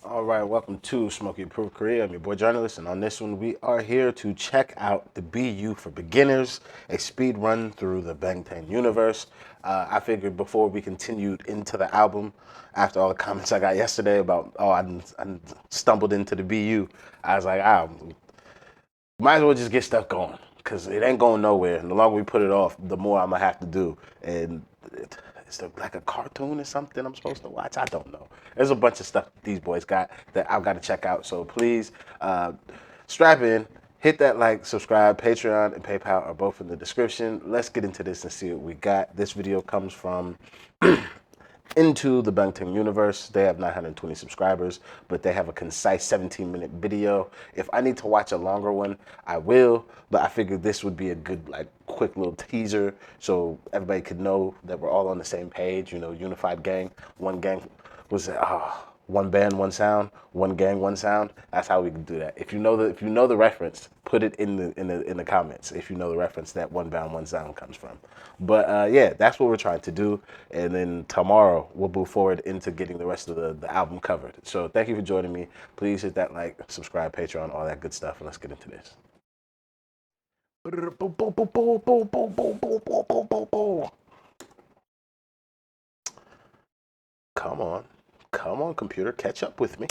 All right, welcome to Smokey Approved Korea. I'm your boy Journalist, and on this one, we are here to check out the BU for Beginners, a speed run through the Bangtan Universe. I figured before we continued into the album, after all the comments I got yesterday about, I stumbled into the BU, I was like, might as well just get stuff going because it ain't going nowhere. And the longer we put it off, the more I'm gonna have to do. And it's like a cartoon or something I'm supposed to watch. I don't know. There's a bunch of stuff these boys got that I've got to check out. So please strap in, hit that like, subscribe. Patreon and PayPal are both in the description. Let's get into this and see what we got. This video comes from into the Bangtan Universe. They have 920 subscribers, but they have a concise 17-minute video. If I need to watch a longer one, I will, but I figured this would be a good, like, quick little teaser so everybody could know that we're all on the same page, you know, unified gang. One gang was one band, one sound, one gang, one sound. That's how we can do that. If you know the reference, put it in the comments. If you know the reference that one band, one sound comes from. But yeah, that's what we're trying to do. And then tomorrow we'll move forward into getting the rest of the album covered. So thank you for joining me. Please hit that like, subscribe, Patreon, all that good stuff, and let's get into this. Come on. Come on, computer, catch up with me.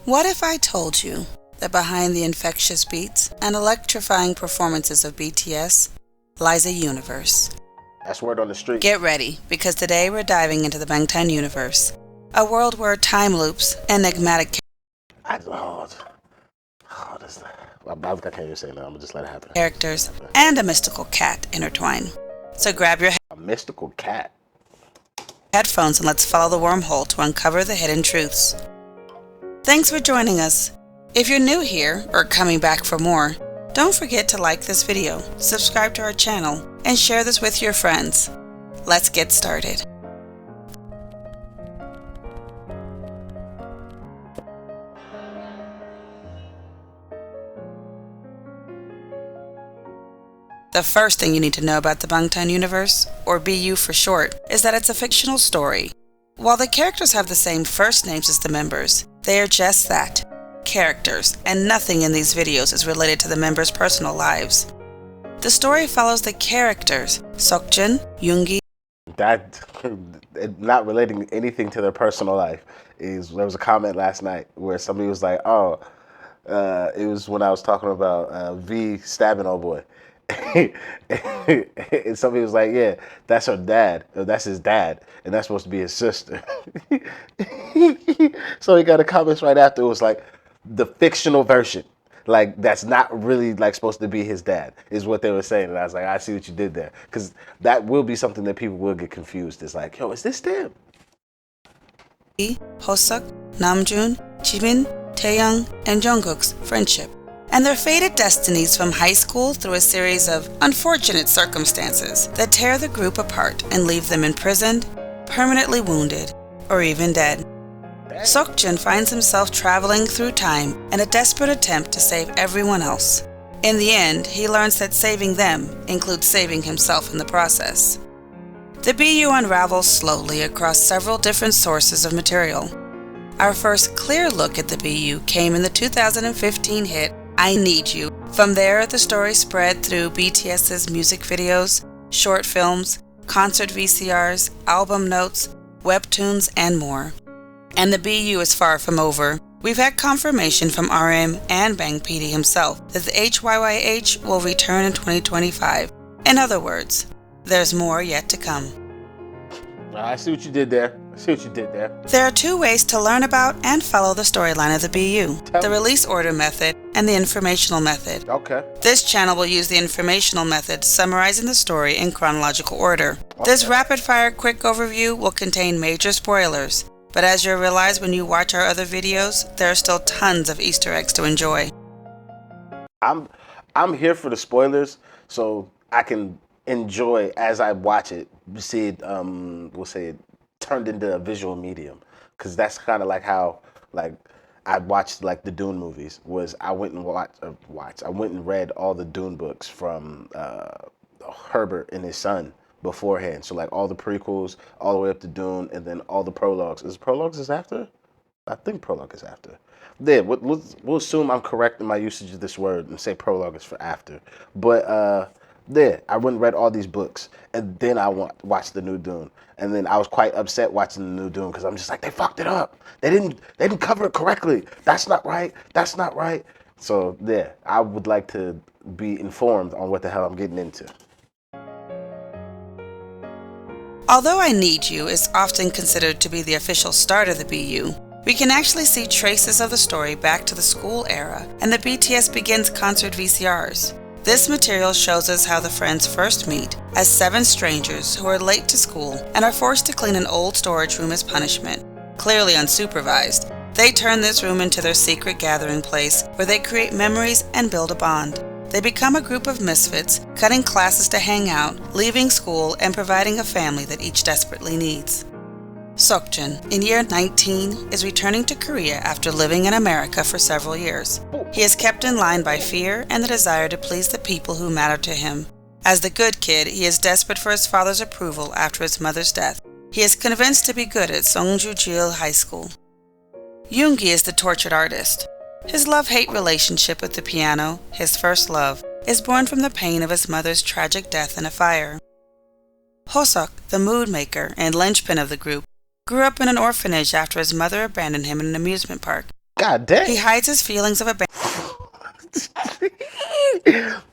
What if I told you that behind the infectious beats and electrifying performances of BTS lies a universe? That's word on the street. Get ready, because today we're diving into the Bangtan Universe, a world where time loops, enigmatic I can't even say no. I'm gonna just let it happen. characters, and a mystical cat intertwine. So grab your A mystical cat. headphones and let's follow the wormhole to uncover the hidden truths. Thanks for joining us. If you're new here or coming back for more, don't forget to like this video, subscribe to our channel, and share this with your friends. Let's get started. The first thing you need to know about the Bangtan Universe, or BU for short, is that it's a fictional story. While the characters have the same first names as the members, they are just that, characters, and nothing in these videos is related to the members' personal lives. The story follows the characters, Sujin, Yoongi. That not relating anything to their personal life is. There was a comment last night where somebody was like, "Oh, it was when I was talking about V stabbing old boy." And somebody was like, "Yeah, that's her dad. Or that's his dad, and that's supposed to be his sister." So he got a comments right after. It was like the fictional version, like that's not really like supposed to be his dad, is what they were saying. And I was like, I see what you did there, because that will be something that people will get confused. It's like, yo, is this them? Hoseok, Namjoon, Jimin, Taeyoung, and Jungkook's friendship, and their fated destinies from high school through a series of unfortunate circumstances that tear the group apart and leave them imprisoned, permanently wounded, or even dead. Sukjin finds himself traveling through time in a desperate attempt to save everyone else. In the end, he learns that saving them includes saving himself in the process. The BU unravels slowly across several different sources of material. Our first clear look at the BU came in the 2015 hit I Need You. From there, the story spread through BTS's music videos, short films, concert VCRs, album notes, webtoons, and more. And the BU is far from over. We've had confirmation from RM and Bang PD himself that the HYYH will return in 2025. In other words, there's more yet to come. I see what you did there. There are two ways to learn about and follow the storyline of the BU, the release order method and the informational method. Okay. This channel will use the informational method, summarizing the story in chronological order. This rapid-fire quick overview will contain major spoilers, but as you'll realize when you watch our other videos, there are still tons of Easter eggs to enjoy. I'm here for the spoilers, so I can enjoy as I watch it. See it, we'll say it turned into a visual medium, because that's kind of like how I watched like the Dune movies. Was I went and I went and read all the Dune books from Herbert and his son beforehand. So like all the prequels, all the way up to Dune, and then all the prologues. Is after? I think prologue is after. Yeah, we'll assume I'm correct in my usage of this word and say prologue is for after. But I went and read all these books, and then I watched the new Dune. And then I was quite upset watching the new Dune because I'm just like, they fucked it up. They didn't cover it correctly. That's not right. That's not right. So yeah, I would like to be informed on what the hell I'm getting into. Although I Need You is often considered to be the official start of the BU, we can actually see traces of the story back to the school era and the BTS Begins concert VCRs. This material shows us how the friends first meet as 7 strangers who are late to school and are forced to clean an old storage room as punishment. Clearly unsupervised, they turn this room into their secret gathering place where they create memories and build a bond. They become a group of misfits, cutting classes to hang out, leaving school, and providing a family that each desperately needs. Sukjin, in year 19, is returning to Korea after living in America for several years. He is kept in line by fear and the desire to please the people who matter to him. As the good kid, he is desperate for his father's approval after his mother's death. He is convinced to be good at Songju-jil High School. Yoongi is the tortured artist. His love-hate relationship with the piano, his first love, is born from the pain of his mother's tragic death in a fire. Hosuk, the mood maker and linchpin of the group, grew up in an orphanage after his mother abandoned him in an amusement park. God damn. He hides his feelings of abandonment.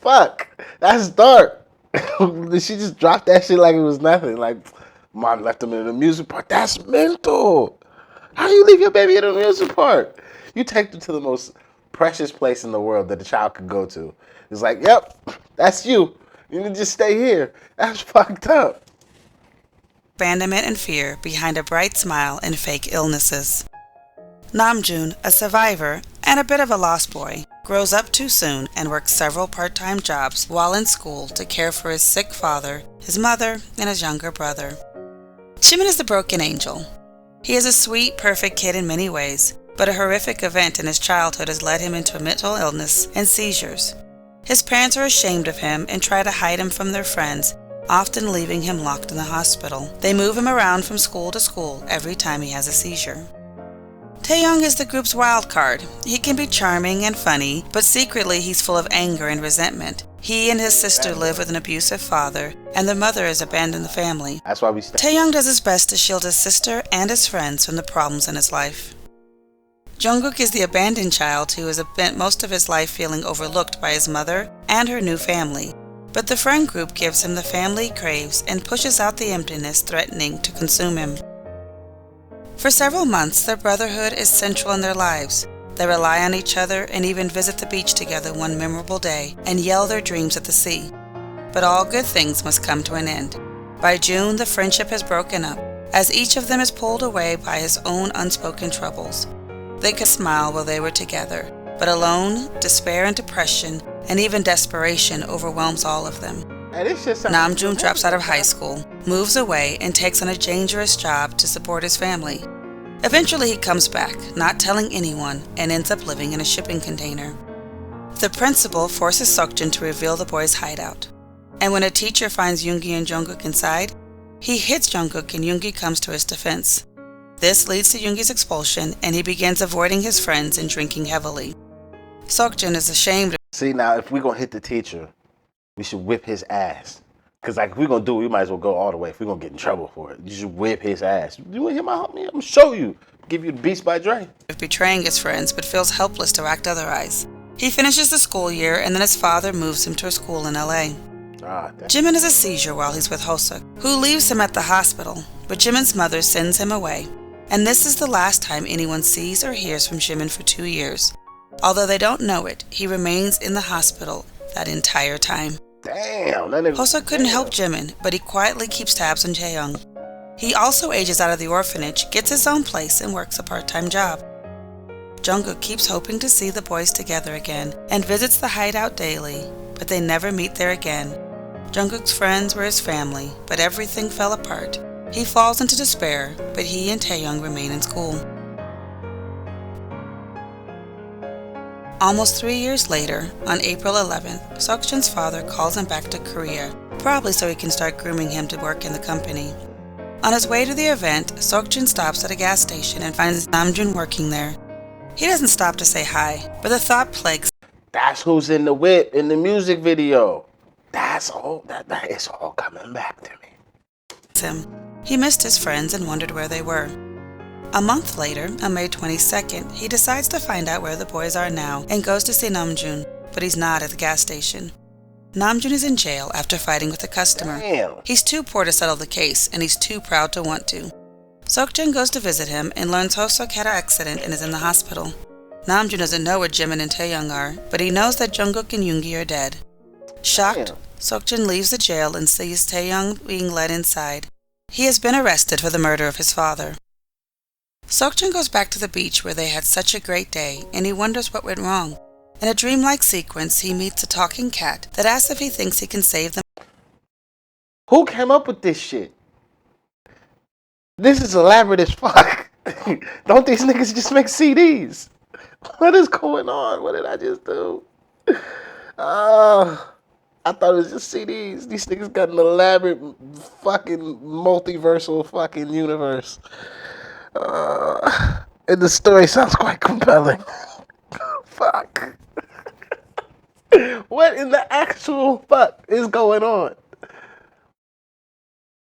Fuck. That's dark. She just dropped that shit like it was nothing. Like, mom left him in an amusement park. That's mental. How do you leave your baby in an amusement park? You take them to the most precious place in the world that a child could go to. It's like, yep, that's you. You need to just stay here. That's fucked up. Abandonment and fear behind a bright smile and fake illnesses. Namjoon, a survivor and a bit of a lost boy, grows up too soon and works several part-time jobs while in school to care for his sick father, his mother, and his younger brother. Jimin is the broken angel. He is a sweet, perfect kid in many ways, but a horrific event in his childhood has led him into mental illness and seizures. His parents are ashamed of him and try to hide him from their friends, often leaving him locked in the hospital. They move him around from school to school every time he has a seizure. Taeyoung is the group's wild card. He can be charming and funny, but secretly he's full of anger and resentment. He and his sister live with an abusive father, and their mother has abandoned the family. That's why we Taeyoung does his best to shield his sister and his friends from the problems in his life. Jungkook is the abandoned child who has spent most of his life feeling overlooked by his mother and her new family. But the friend group gives him the family he craves and pushes out the emptiness threatening to consume him. For several months, their brotherhood is central in their lives. They rely on each other and even visit the beach together one memorable day and yell their dreams at the sea. But all good things must come to an end. By June, the friendship has broken up, as each of them is pulled away by his own unspoken troubles. They could smile while they were together, but alone, despair and depression, and even desperation overwhelms all of them. Namjoon drops out of high school, moves away, and takes on a dangerous job to support his family. Eventually he comes back, not telling anyone, and ends up living in a shipping container. The principal forces Sukjin to reveal the boy's hideout. And when a teacher finds Yoongi and Jungkook inside, he hits Jungkook and Yoongi comes to his defense. This leads to Yoongi's expulsion, and he begins avoiding his friends and drinking heavily. Sukjin is ashamed. See, now, if we're going to hit the teacher, we should whip his ass. Because, like, if we're going to do it, we might as well go all the way. If we're going to get in trouble for it, you should whip his ass. You want to hit my homie? I'm going to show you. Give you the Beast by Dre. Betraying his friends, but feels helpless to act otherwise. He finishes the school year, and then his father moves him to a school in L.A. Jimin has a seizure while he's with Hosuk, who leaves him at the hospital, but Jimin's mother sends him away. And this is the last time anyone sees or hears from Jimin for 2 years. Although they don't know it, he remains in the hospital that entire time. Damn, that nigga. Hosuk couldn't help Jimin, but he quietly keeps tabs on Taeyoung. He also ages out of the orphanage, gets his own place, and works a part-time job. Jungkook keeps hoping to see the boys together again and visits the hideout daily, but they never meet there again. Jungkook's friends were his family, but everything fell apart. He falls into despair, but he and Taeyoung remain in school. Almost 3 years later, on April 11th, Sukjin's father calls him back to Korea probably so he can start grooming him to work in the company. On his way to the event, Sukjin stops at a gas station and finds Namjoon working there. He doesn't stop to say hi, but the thought plagues That's who's in the whip in the music video. That's all. That is all coming back to me. him. He missed his friends and wondered where they were. A month later, on May 22nd, he decides to find out where the boys are now and goes to see Namjoon, but he's not at the gas station. Namjoon is in jail after fighting with a customer. Damn. He's too poor to settle the case, and he's too proud to want to. Sukjin goes to visit him and learns Hosuk had an accident and is in the hospital. Namjoon doesn't know where Jimin and Taeyoung are, but he knows that Jungkook and Yoongi are dead. Shocked, Damn. Sukjin leaves the jail and sees Taeyoung being led inside. He has been arrested for the murder of his father. Sukjin goes back to the beach where they had such a great day, and he wonders what went wrong. In a dreamlike sequence, he meets a talking cat that asks if he thinks he can save them. Who came up with this shit? This is elaborate as fuck. Don't these niggas just make CDs? What is going on? What did I just do? I thought it was just CDs. These niggas got an elaborate fucking multiversal fucking universe. And the story sounds quite compelling. Fuck. What in the actual fuck is going on?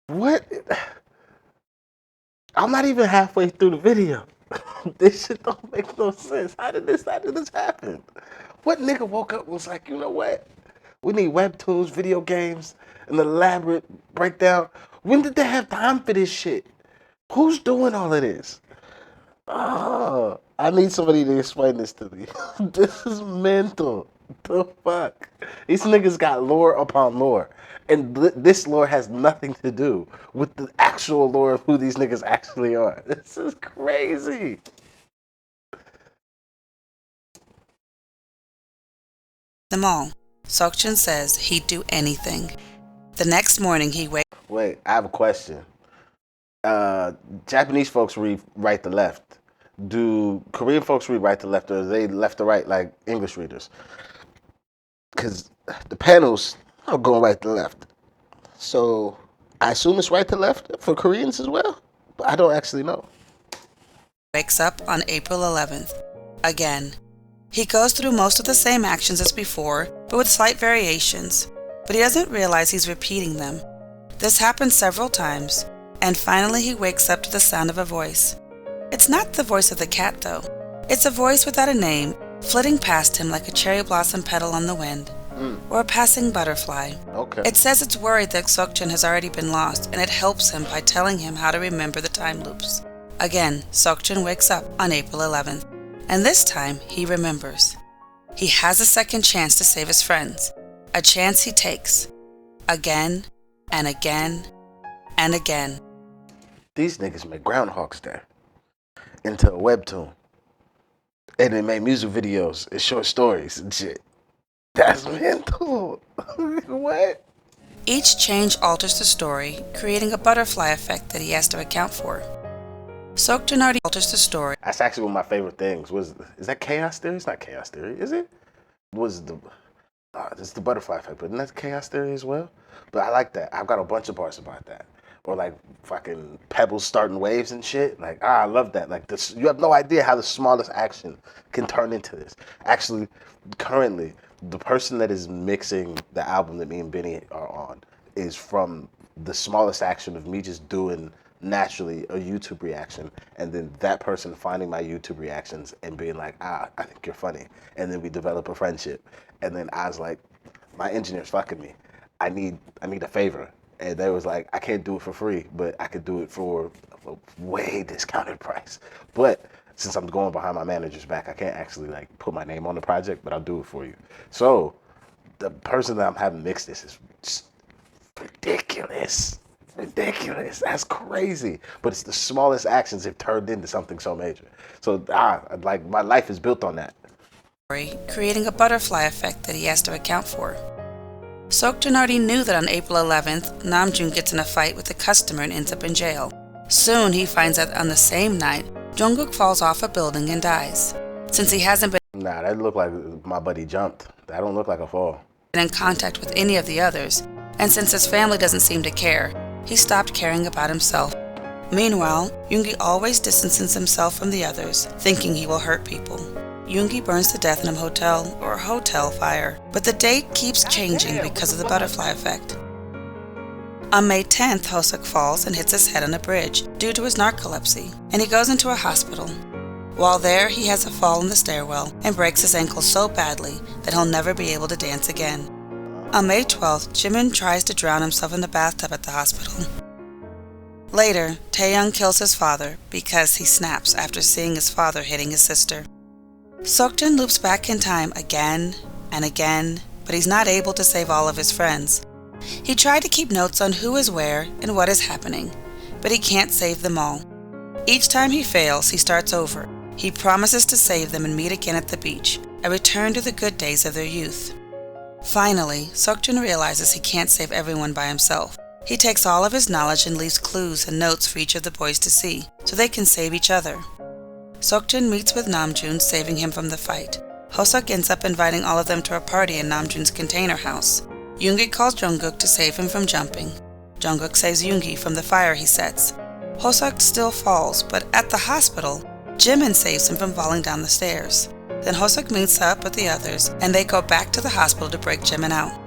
What? I'm not even halfway through the video. This shit don't make no sense. How did this happen? What nigga woke up and was like, you know what? We need webtoons, video games, an elaborate breakdown. When did they have time for this shit? Who's doing all of this? Oh, I need somebody to explain this to me. This is mental. The fuck? These niggas got lore upon lore. And this lore has nothing to do with the actual lore of who these niggas actually are. This is crazy. Them all. Sukjin says he'd do anything. The next morning he wakes. Wait, I have a question. Japanese folks read right to left. Do Korean folks read right to left, or are they left to right like English readers? Because the panels are going right to left. So I assume it's right to left for Koreans as well, but I don't actually know. Wakes up on April 11th. Again. He goes through most of the same actions as before, but with slight variations. But he doesn't realize he's repeating them. This happens several times, and finally he wakes up to the sound of a voice. It's not the voice of the cat, though. It's a voice without a name, flitting past him like a cherry blossom petal on the wind, or a passing butterfly. Okay. It says it's worried that Sukjin has already been lost, and it helps him by telling him how to remember the time loops. Again, Sukjin wakes up on April 11th, and this time he remembers. He has a second chance to save his friends, a chance he takes, again and again and again. These niggas made Groundhog's Day into a webtoon. And they made music videos and short stories and shit. That's mental. What? Each change alters the story, creating a butterfly effect that he has to account for. Sukjin already alters the story. That's actually one of my favorite things. Is that chaos theory? It's not chaos theory, is it? It's the butterfly effect, but isn't that chaos theory as well? But I like that. I've got a bunch of parts about that. Or like fucking pebbles starting waves and shit. Like, I love that. Like this, you have no idea how the smallest action can turn into this. Actually, currently, the person that is mixing the album that me and Benny are on is from the smallest action of me just doing naturally a YouTube reaction, and then that person finding my YouTube reactions and being like, I think you're funny, and then we develop a friendship. And then I was like, my engineer's fucking me. I need a favor. And they was like, I can't do it for free, but I could do it for a way discounted price. But since I'm going behind my manager's back, I can't actually like put my name on the project, but I'll do it for you. So the person that I'm having mix this is just ridiculous. That's crazy. But it's the smallest actions have turned into something so major. So like my life is built on that. Creating a butterfly effect that he has to account for. Sukjin already knew that on April 11th, Namjoon gets in a fight with a customer and ends up in jail. Soon he finds out on the same night, Jungkook falls off a building and dies. Since he hasn't been Nah, that looked like my buddy jumped. That don't look like a fall. in contact with any of the others, And since his family doesn't seem to care, he stopped caring about himself. Meanwhile, Yoongi always distances himself from the others, thinking he will hurt people. Yoongi burns to death in a hotel fire, but the date keeps changing because of the butterfly effect. On May 10th, Hosuk falls and hits his head on a bridge due to his narcolepsy, and he goes into a hospital. While there, he has a fall in the stairwell and breaks his ankle so badly that he'll never be able to dance again. On May 12th, Jimin tries to drown himself in the bathtub at the hospital. Later, Taehyung kills his father because he snaps after seeing his father hitting his sister. Sukjin loops back in time again and again, but he's not able to save all of his friends. He tried to keep notes on who is where and what is happening, but he can't save them all. Each time he fails, he starts over. He promises to save them and meet again at the beach, a return to the good days of their youth. Finally, Sukjin realizes he can't save everyone by himself. He takes all of his knowledge and leaves clues and notes for each of the boys to see, so they can save each other. Sukjin meets with Namjoon, saving him from the fight. Hosuk ends up inviting all of them to a party in Namjoon's container house. Yoongi calls Jungkook to save him from jumping. Jungkook saves Yoongi from the fire he sets. Hosuk still falls, but at the hospital, Jimin saves him from falling down the stairs. Then Hosuk meets up with the others, and they go back to the hospital to break Jimin out.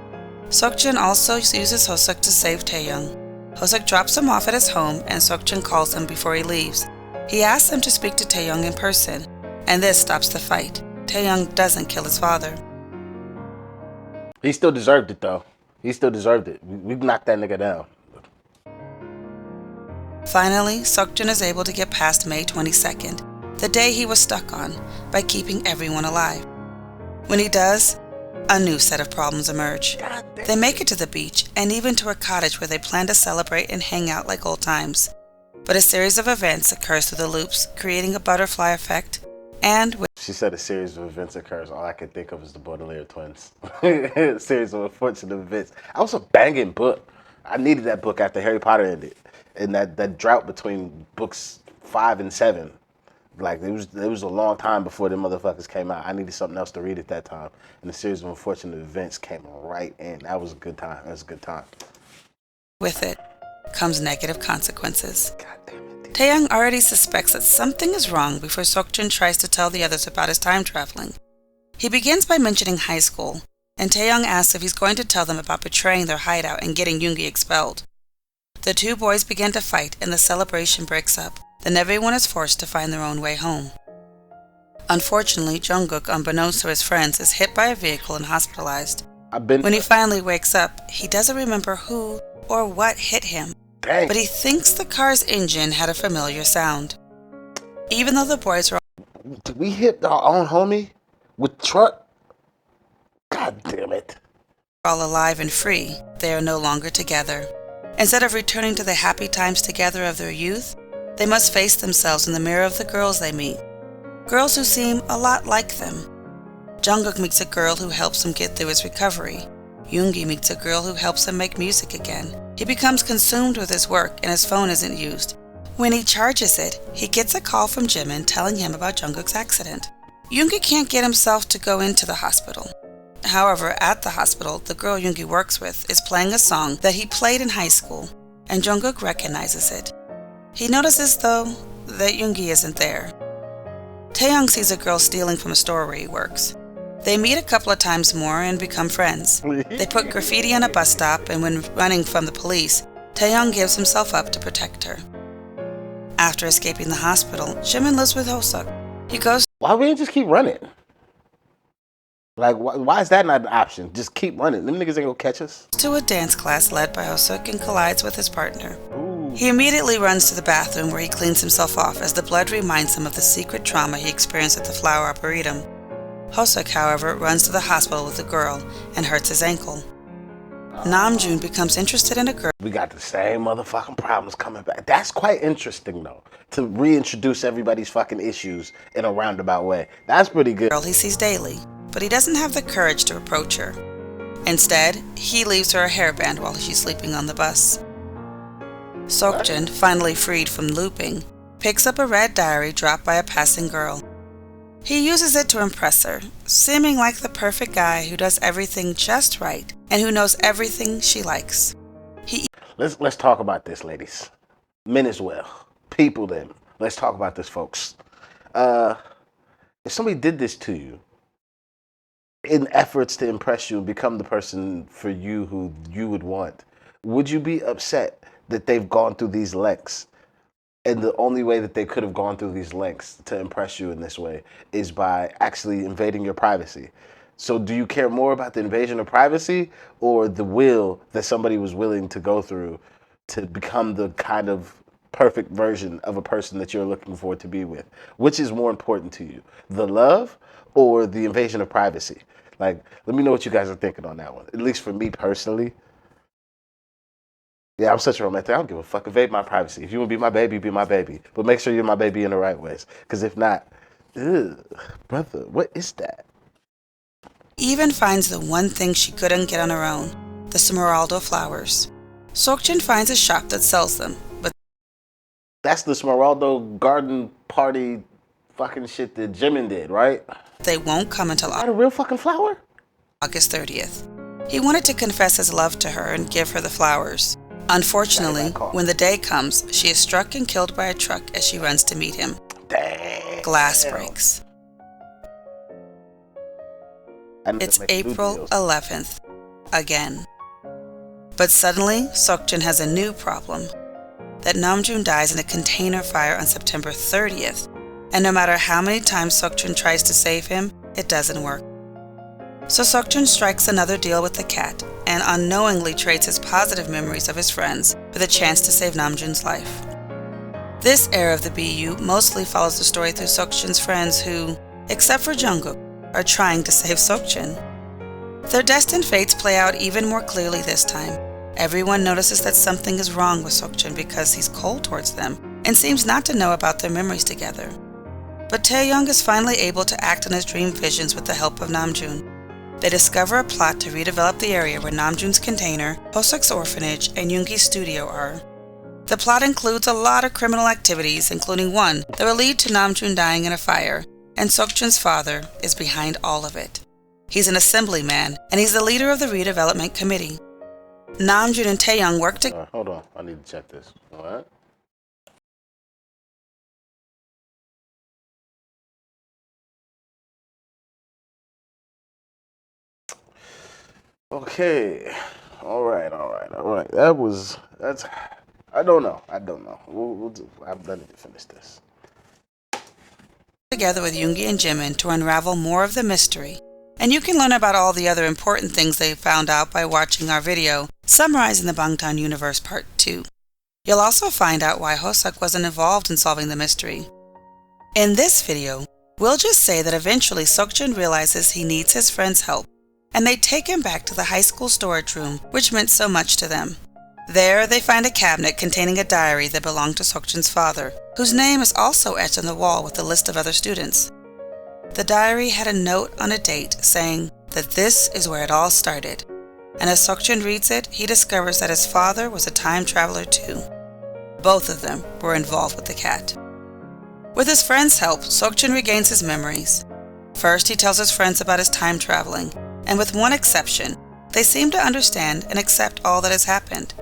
Sukjin also uses Hosuk to save Taehyung. Hosuk drops him off at his home, and Sukjin calls him before he leaves. He asks him to speak to Taehyung in person, and this stops the fight. Taehyung doesn't kill his father. He still deserved it, though. He still deserved it. We knocked that nigga down. Finally, Sukjin is able to get past May 22nd, the day he was stuck on, by keeping everyone alive. When he does, a new set of problems emerge. They make it to the beach and even to a cottage where they plan to celebrate and hang out like old times. But a series of events occurs through the loops, creating a butterfly effect, and she said a series of events occurs. All I could think of is the Baudelaire twins. A series of unfortunate events. That was a banging book. I needed that book after Harry Potter ended. And that drought between books 5 and 7. Like, it was a long time before the motherfuckers came out. I needed something else to read at that time. And the series of unfortunate events came right in. That was a good time. That was a good time. With it comes negative consequences. God damn it. Taehyung already suspects that something is wrong before Sukjin tries to tell the others about his time traveling. He begins by mentioning high school, and Taehyung asks if he's going to tell them about betraying their hideout and getting Yoongi expelled. The two boys begin to fight and the celebration breaks up. Then everyone is forced to find their own way home. Unfortunately, Jungkook, unbeknownst to his friends, is hit by a vehicle and hospitalized. When he finally wakes up, he doesn't remember who or what hit him, but he thinks the car's engine had a familiar sound. Even though the boys were Did we hit our own homie with truck? God damn it. all alive and free, they are no longer together. Instead of returning to the happy times together of their youth, they must face themselves in the mirror of the girls they meet. Girls who seem a lot like them. Jungkook meets a girl who helps him get through his recovery. Yoongi meets a girl who helps him make music again. He becomes consumed with his work and his phone isn't used. When he charges it, he gets a call from Jimin telling him about Jungkook's accident. Yoongi can't get himself to go into the hospital. However, at the hospital, the girl Yoongi works with is playing a song that he played in high school, and Jungkook recognizes it. He notices, though, that Yoongi isn't there. Taehyung sees a girl stealing from a store where he works. They meet a couple of times more and become friends. They put graffiti on a bus stop, and when running from the police, Taehyung gives himself up to protect her. After escaping the hospital, Jimin lives with Hosuk. He goes Why we didn't just keep running? Like, why is that not an option? Just keep running. Them niggas ain't gonna catch us. to a dance class led by Hosuk and collides with his partner. Ooh. He immediately runs to the bathroom where he cleans himself off as the blood reminds him of the secret trauma he experienced at the Flower Arboretum. Hosuk, however, runs to the hospital with the girl and hurts his ankle. Namjoon becomes interested in a girl We got the same motherfucking problems coming back. That's quite interesting, though, to reintroduce everybody's fucking issues in a roundabout way. That's pretty good. he sees daily, but he doesn't have the courage to approach her. Instead, he leaves her a hairband while she's sleeping on the bus. Sukjin, finally freed from looping, picks up a red diary dropped by a passing girl. He uses it to impress her, seeming like the perfect guy who does everything just right and who knows everything she likes. Let's talk about this, ladies. Men as well. People then. Let's talk about this, folks. If somebody did this to you in efforts to impress you and become the person for you who you would want, would you be upset that they've gone through these lengths? And the only way that they could have gone through these lengths to impress you in this way is by actually invading your privacy. So do you care more about the invasion of privacy or the will that somebody was willing to go through to become the kind of perfect version of a person that you're looking for to be with? Which is more important to you, the love or the invasion of privacy? Like, let me know what you guys are thinking on that one. At least for me personally. Yeah, I'm such a romantic. I don't give a fuck. Invade my privacy. If you want to be my baby, be my baby. But make sure you're my baby in the right ways. Because if not, brother, what is that? Even finds the one thing she couldn't get on her own, the Smeraldo flowers. Sukjin finds a shop that sells them, but that's the Smeraldo garden party fucking shit that Jimin did, right? They won't come until a real fucking flower? August 30th. He wanted to confess his love to her and give her the flowers. Unfortunately, when the day comes, she is struck and killed by a truck as she runs to meet him. Damn. Glass breaks. It's April 11th. Again. But suddenly, Sukjin has a new problem. That Namjoon dies in a container fire on September 30th. And no matter how many times Sukjin tries to save him, it doesn't work. So Sukjin strikes another deal with the cat and unknowingly trades his positive memories of his friends for the chance to save Namjoon's life. This era of the BU mostly follows the story through Sukjin's friends who, except for Jungkook, are trying to save Sukjin. Their destined fates play out even more clearly this time. Everyone notices that something is wrong with Sukjin because he's cold towards them and seems not to know about their memories together. But Taeyoung is finally able to act on his dream visions with the help of Namjoon. They discover a plot to redevelop the area where Namjoon's container, Hosuk's orphanage, and Yoongi's studio are. The plot includes a lot of criminal activities, including one that will lead to Namjoon dying in a fire, and Sukjin's father is behind all of it. He's an assemblyman, and he's the leader of the redevelopment committee. Namjoon and Taeyoung work together. Hold on, I need to check this. What? Okay, all right. That's. I don't know. I'm ready to finish this. Together with Yoongi and Jimin to unravel more of the mystery. And you can learn about all the other important things they found out by watching our video summarizing the Bangtan Universe Part 2. You'll also find out why Hosuk wasn't involved in solving the mystery. In this video, we'll just say that eventually Sukjin realizes he needs his friend's help, and they take him back to the high school storage room, which meant so much to them. There, they find a cabinet containing a diary that belonged to Sukjin's father, whose name is also etched on the wall with a list of other students. The diary had a note on a date saying that this is where it all started, and as Sukjin reads it, he discovers that his father was a time traveler too. Both of them were involved with the cat. With his friend's help, Sukjin regains his memories. First, he tells his friends about his time traveling, and with one exception, they seem to understand and accept all that has happened.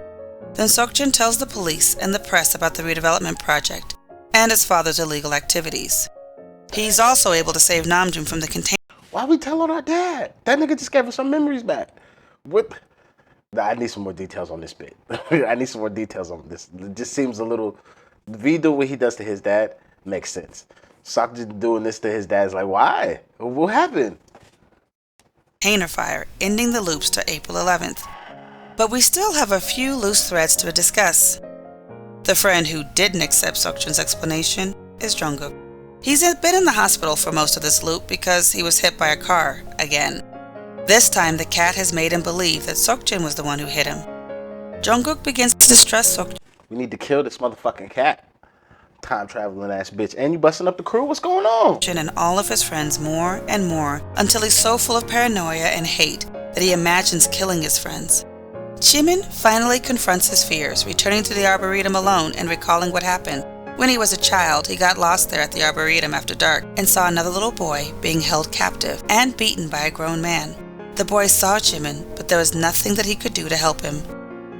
Then Sukjin tells the police and the press about the redevelopment project and his father's illegal activities. He's also able to save Namjoon from the container. Why are we telling our dad? That nigga just gave us some memories back. What? Nah, I need some more details on this bit. I need some more details on this. It just seems a little. V do what he does to his dad makes sense. Sukjin doing this to his dad is like, why? What happened? Container fire, ending the loops to April 11th. But we still have a few loose threads to discuss. The friend who didn't accept Sukjin's explanation is Jungkook. He's been in the hospital for most of this loop because he was hit by a car again. This time the cat has made him believe that Sukjin was the one who hit him. Jungkook begins to distrust Sukjin. We need to kill this motherfucking cat. Time traveling ass bitch. And you busting up the crew? What's going on? And all of his friends more and more until he's so full of paranoia and hate that he imagines killing his friends. Jimin finally confronts his fears, returning to the Arboretum alone and recalling what happened, When he was a child, he got lost there at the Arboretum after dark and saw another little boy being held captive and beaten by a grown man. The boy saw Jimin, but there was nothing that he could do to help him.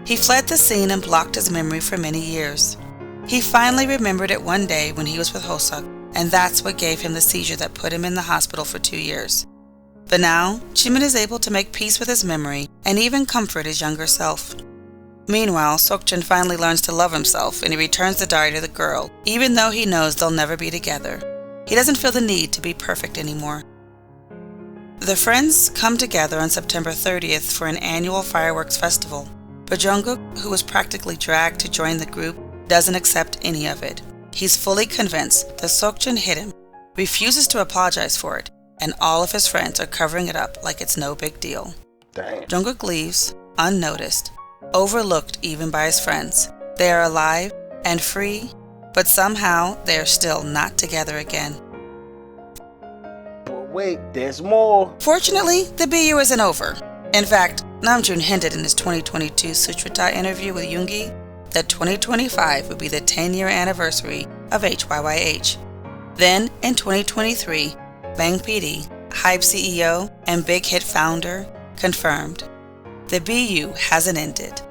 He fled the scene and blocked his memory for many years. He finally remembered it one day when he was with Hoseok, and that's what gave him the seizure that put him in the hospital for 2 years. But now, Jimin is able to make peace with his memory and even comfort his younger self. Meanwhile, Sukjin finally learns to love himself and he returns the diary to the girl, even though he knows they'll never be together. He doesn't feel the need to be perfect anymore. The friends come together on September 30th for an annual fireworks festival, but Jungkook, who was practically dragged to join the group, doesn't accept any of it. He's fully convinced that Sukjin hit him, refuses to apologize for it, and all of his friends are covering it up like it's no big deal. Damn. Jungkook leaves, unnoticed, overlooked even by his friends. They are alive and free, but somehow they are still not together again. But wait, there's more. Fortunately, the BU isn't over. In fact, Namjoon hinted in his 2022 Sutrata interview with Yoongi that 2025 would be the 10-year anniversary of HYYH. Then, in 2023, Bang PD, Hype CEO and Big Hit founder, confirmed the BU hasn't ended.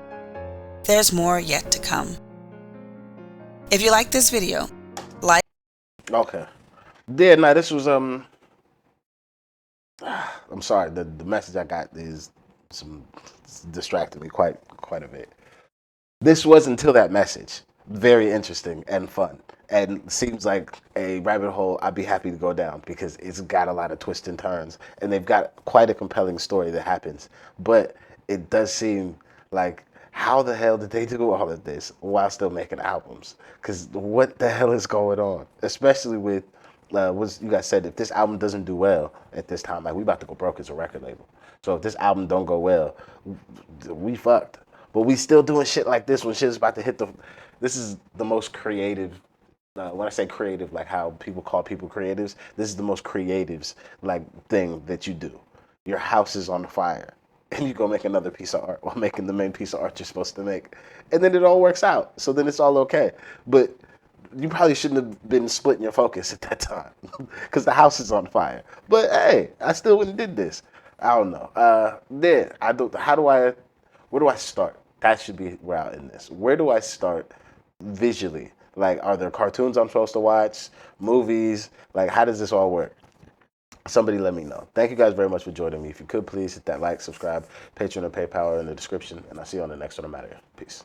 There's more yet to come. If you like this video, like. Okay. Yeah, no, this was I'm sorry. The message I got is distracted me quite a bit. This was until that message. Very interesting and fun. And seems like a rabbit hole I'd be happy to go down because it's got a lot of twists and turns and they've got quite a compelling story that happens. But it does seem like, how the hell did they do all of this while still making albums? Because what the hell is going on? Especially with what you guys said, if this album doesn't do well at this time, like we about to go broke as a record label. So if this album don't go well, we fucked. But we still doing shit like this when shit is about to hit the. This is the most creative. When I say creative, like how people call people creatives, this is the most creatives like thing that you do. Your house is on fire, and you go make another piece of art while making the main piece of art you're supposed to make, and then it all works out. So then it's all okay. But you probably shouldn't have been splitting your focus at that time, because the house is on fire. But hey, I still wouldn't did this. I don't know. Then I don't. Where do I start? That should be where I'll end this. Where do I start visually? Like, are there cartoons I'm supposed to watch? Movies? Like, how does this all work? Somebody let me know. Thank you guys very much for joining me. If you could, please hit that like, subscribe, Patreon, and PayPal are in the description. And I'll see you on the next one. I'm out of here. Peace.